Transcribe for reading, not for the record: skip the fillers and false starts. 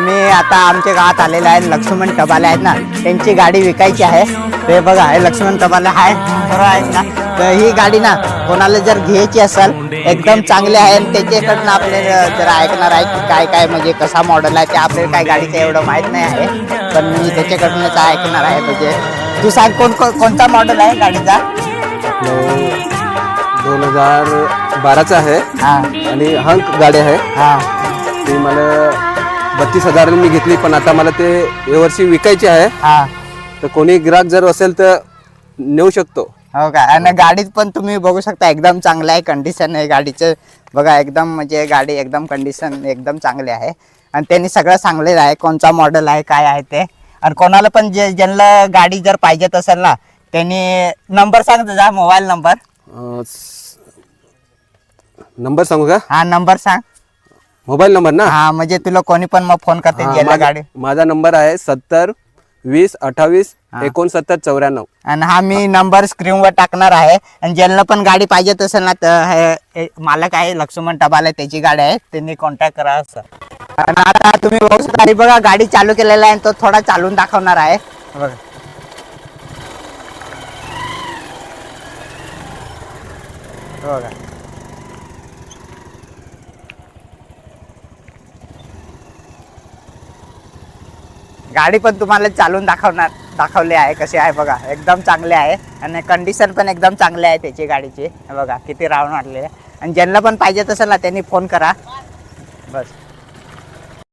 आम्ही आता आमच्या गावात आलेलो आहे. लक्ष्मण टबाले आहेत ना, त्यांची गाडी विकायची आहे. ते बघा हे लक्ष्मण टबाले आहे बरोबर आहेत ना. तर ही गाडी ना कोणाला जर घ्यायची असेल एकदम चांगली आहे आणि त्याच्याकडनं आपल्याला जर ऐकणार आहे की काय काय म्हणजे कसा मॉडेल आहे ते आपल्याला काय गाडीचं एवढं माहीत नाही आहे, पण मी त्याच्याकडनंच ऐकणार आहे. म्हणजे तू सांग कोणता मॉडेल आहे गाडीचा? 2012चा आहे आणि हंक गाडी आहे. ती मला 32,000 मी घेतली, पण आता मला ते यावर्षी विकायची आहे. तर कोणी ग्राहक जर असेल तर नेऊ शकतो. हो का. आणि गाडीत पण तुम्ही बघू शकता एकदम चांगलं आहे, कंडिशन आहे गाडीचं बघा. एकदम म्हणजे गाडी एकदम कंडिशन एकदम चांगली आहे आणि त्यांनी सगळं सांगलेलं आहे कोणता मॉडेल आहे काय आहे ते. आणि कोणाला पण ज्यांना गाडी जर पाहिजेत असेल ना त्यांनी नंबर सांग तुझा मोबाईल नंबर. नंबर सांगू का? हा नंबर सांग. मोबाईल नंबर ना? हा म्हणजे तुला कोणी पण मग फोन करते ज्याला गाडी. माझा नंबर आहे 70 20 28 69 94. आणि हा मी नंबर स्क्रीनवर टाकणार आहे. आणि ज्यांना पण गाडी पाहिजेत असेल ना तर हे मालक आहे लक्ष्मण टबाले, त्याची गाडी आहे, त्यांनी कॉन्टॅक्ट करा असं. आणि आता तुम्ही बघू शकता बघा गाडी चालू केलेला आहे, तो थोडा चालून दाखवणार आहे बघा. बघा गाडी पण तुम्हाला चालून दाखवले आहे कसे आहे बघा. एकदम चांगले आहे आणि कंडिशन पण एकदम चांगली आहे त्याची गाडीची बघा. किती राऊंड वाटलेले. आणि ज्यांना पण पाहिजे असेल ना त्यांनी फोन करा बस.